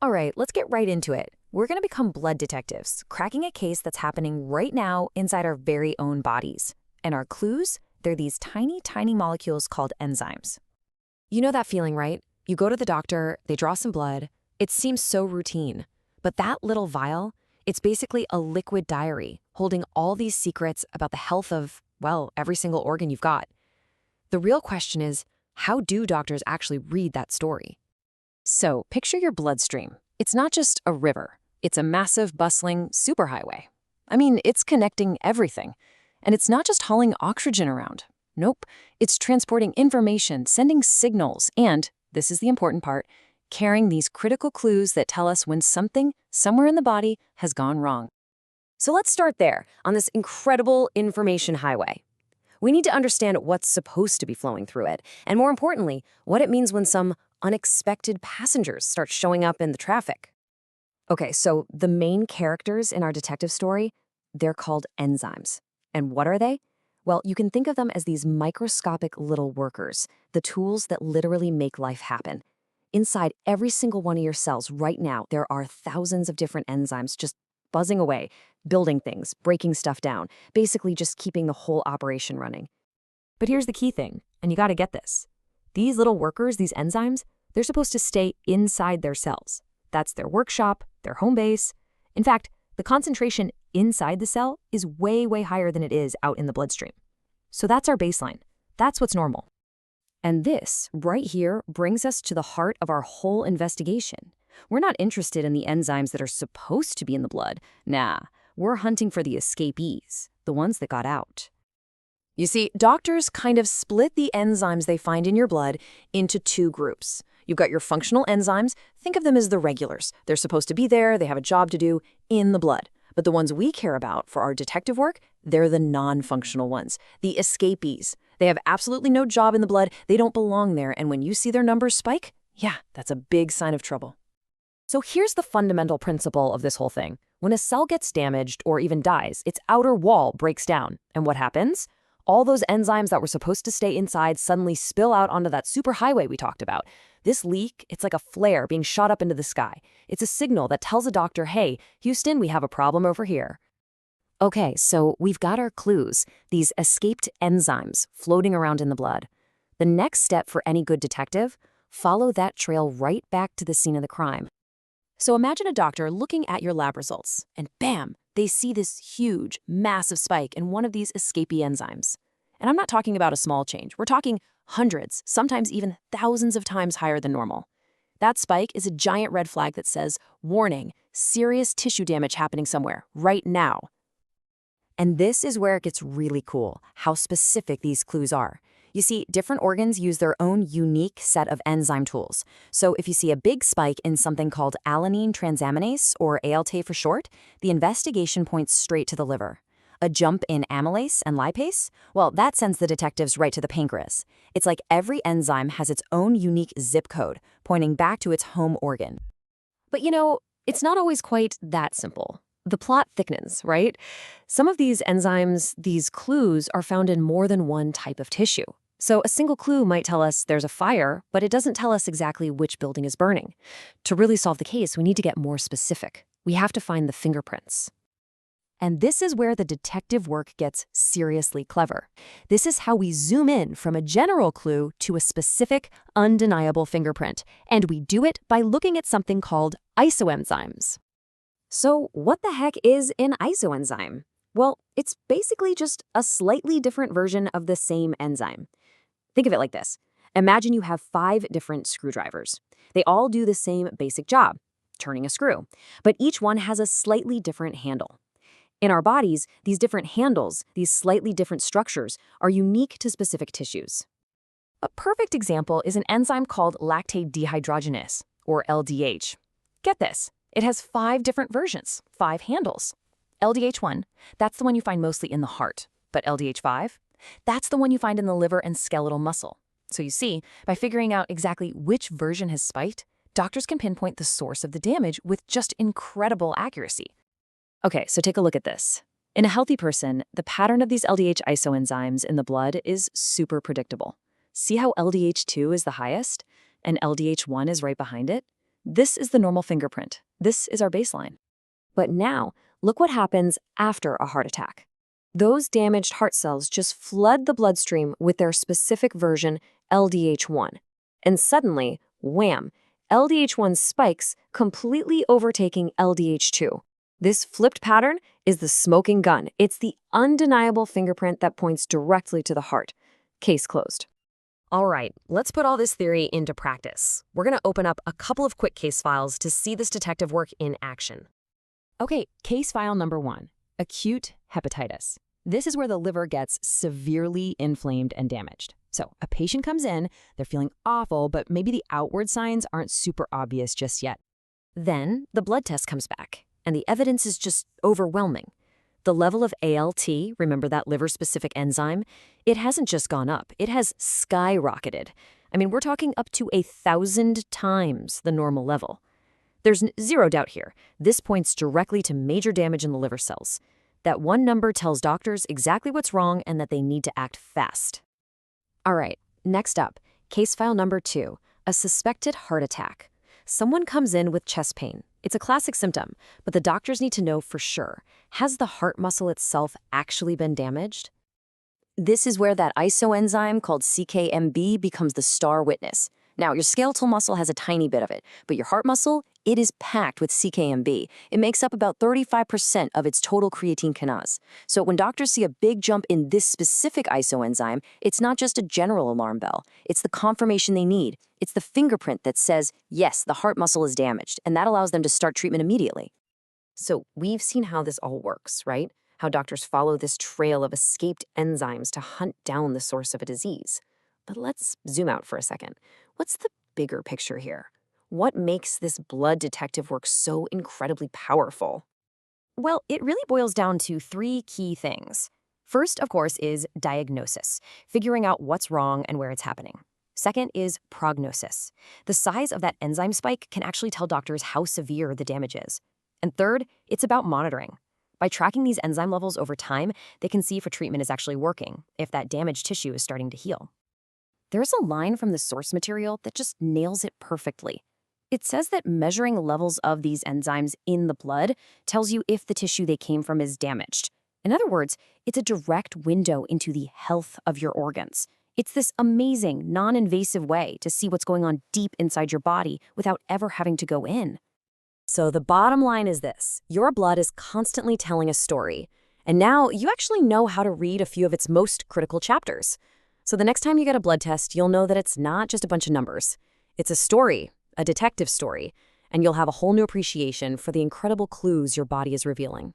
All right, let's get right into it. We're going to become blood detectives, cracking a case that's happening right now inside our very own bodies. And our clues? They're these tiny, tiny molecules called enzymes. You know that feeling, right? You go to the doctor, they draw some blood. It seems so routine. But that little vial, it's basically a liquid diary holding all these secrets about the health of, well, every single organ you've got. The real question is, how do doctors actually read that story? So, picture your bloodstream. It's not just a river. It's a massive, bustling superhighway. I mean, it's connecting everything. And it's not just hauling oxygen around. Nope. It's transporting information, sending signals, and, this is the important part, carrying these critical clues that tell us when something, somewhere in the body, has gone wrong. So let's start there, on this incredible information highway. We need to understand what's supposed to be flowing through it, and more importantly, what it means when some unexpected passengers start showing up in the traffic. Okay, so the main characters in our detective story, they're called enzymes. And what are they? Well, you can think of them as these microscopic little workers, the tools that literally make life happen. Inside every single one of your cells right now, there are thousands of different enzymes just buzzing away, building things, breaking stuff down, basically just keeping the whole operation running. But here's the key thing, and you gotta get this. These little workers, these enzymes, they're supposed to stay inside their cells. That's their workshop, their home base. In fact, the concentration inside the cell is way, way higher than it is out in the bloodstream. So that's our baseline. That's what's normal. And this, right here, brings us to the heart of our whole investigation. We're not interested in the enzymes that are supposed to be in the blood. Nah, we're hunting for the escapees, the ones that got out. You see, doctors kind of split the enzymes they find in your blood into two groups. You've got your functional enzymes. Think of them as the regulars. They're supposed to be there, they have a job to do in the blood. But the ones we care about for our detective work, they're the non-functional ones, the escapees. They have absolutely no job in the blood, they don't belong there, and when you see their numbers spike, yeah, that's a big sign of trouble. So here's the fundamental principle of this whole thing. When a cell gets damaged or even dies, its outer wall breaks down. And what happens? All those enzymes that were supposed to stay inside suddenly spill out onto that superhighway we talked about. This leak, it's like a flare being shot up into the sky. It's a signal that tells a doctor, hey, Houston, we have a problem over here. Okay, so we've got our clues, these escaped enzymes floating around in the blood. The next step for any good detective, follow that trail right back to the scene of the crime. So imagine a doctor looking at your lab results, and bam, they see this huge, massive spike in one of these escapee enzymes. And I'm not talking about a small change. We're talking hundreds, sometimes even thousands of times higher than normal. That spike is a giant red flag that says, warning, serious tissue damage happening somewhere, right now. And this is where it gets really cool, how specific these clues are. You see, different organs use their own unique set of enzyme tools. So if you see a big spike in something called alanine transaminase, or ALT for short, the investigation points straight to the liver. A jump in amylase and lipase? Well, that sends the detectives right to the pancreas. It's like every enzyme has its own unique zip code, pointing back to its home organ. But you know, it's not always quite that simple. The plot thickens, right? Some of these enzymes, these clues, are found in more than one type of tissue. So a single clue might tell us there's a fire, but it doesn't tell us exactly which building is burning. To really solve the case, we need to get more specific. We have to find the fingerprints. And this is where the detective work gets seriously clever. This is how we zoom in from a general clue to a specific, undeniable fingerprint. And we do it by looking at something called isoenzymes. So what the heck is an isoenzyme? Well, it's basically just a slightly different version of the same enzyme. Think of it like this. Imagine you have 5 different screwdrivers. They all do the same basic job, turning a screw, but each one has a slightly different handle. In our bodies, these different handles, these slightly different structures, are unique to specific tissues. A perfect example is an enzyme called lactate dehydrogenase, or LDH. Get this, it has 5 different versions, 5 handles. LDH1, that's the one you find mostly in the heart, but LDH5, that's the one you find in the liver and skeletal muscle. So you see, by figuring out exactly which version has spiked, doctors can pinpoint the source of the damage with just incredible accuracy. Okay, so take a look at this. In a healthy person, the pattern of these LDH isoenzymes in the blood is super predictable. See how LDH2 is the highest and LDH1 is right behind it? This is the normal fingerprint. This is our baseline. But now, look what happens after a heart attack. Those damaged heart cells just flood the bloodstream with their specific version, LDH1. And suddenly, wham, LDH1 spikes, completely overtaking LDH2. This flipped pattern is the smoking gun. It's the undeniable fingerprint that points directly to the heart. Case closed. All right, let's put all this theory into practice. We're going to open up a couple of quick case files to see this detective work in action. Okay, case file number 1, acute hepatitis. This is where the liver gets severely inflamed and damaged. So a patient comes in, they're feeling awful, but maybe the outward signs aren't super obvious just yet. Then the blood test comes back, and the evidence is just overwhelming. The level of ALT, remember that liver-specific enzyme, it hasn't just gone up, it has skyrocketed. I mean, we're talking up to 1,000 times the normal level. There's zero doubt here. This points directly to major damage in the liver cells. That one number tells doctors exactly what's wrong and that they need to act fast. All right, next up, case file number 2, a suspected heart attack. Someone comes in with chest pain. It's a classic symptom, but the doctors need to know for sure. Has the heart muscle itself actually been damaged? This is where that isoenzyme called CKMB becomes the star witness. Now, your skeletal muscle has a tiny bit of it, but your heart muscle, it is packed with CKMB. It makes up about 35% of its total creatine kinase. So when doctors see a big jump in this specific isoenzyme, it's not just a general alarm bell. It's the confirmation they need. It's the fingerprint that says, yes, the heart muscle is damaged, and that allows them to start treatment immediately. So we've seen how this all works, right? How doctors follow this trail of escaped enzymes to hunt down the source of a disease. But let's zoom out for a second. What's the bigger picture here? What makes this blood detective work so incredibly powerful? Well, it really boils down to 3 key things. First, of course, is diagnosis, figuring out what's wrong and where it's happening. Second is prognosis. The size of that enzyme spike can actually tell doctors how severe the damage is. And third, it's about monitoring. By tracking these enzyme levels over time, they can see if a treatment is actually working, if that damaged tissue is starting to heal. There's a line from the source material that just nails it perfectly. It says that measuring levels of these enzymes in the blood tells you if the tissue they came from is damaged. In other words, it's a direct window into the health of your organs. It's this amazing, non-invasive way to see what's going on deep inside your body without ever having to go in. So the bottom line is this: your blood is constantly telling a story. And now you actually know how to read a few of its most critical chapters. So the next time you get a blood test, you'll know that it's not just a bunch of numbers. It's a story, a detective story, and you'll have a whole new appreciation for the incredible clues your body is revealing.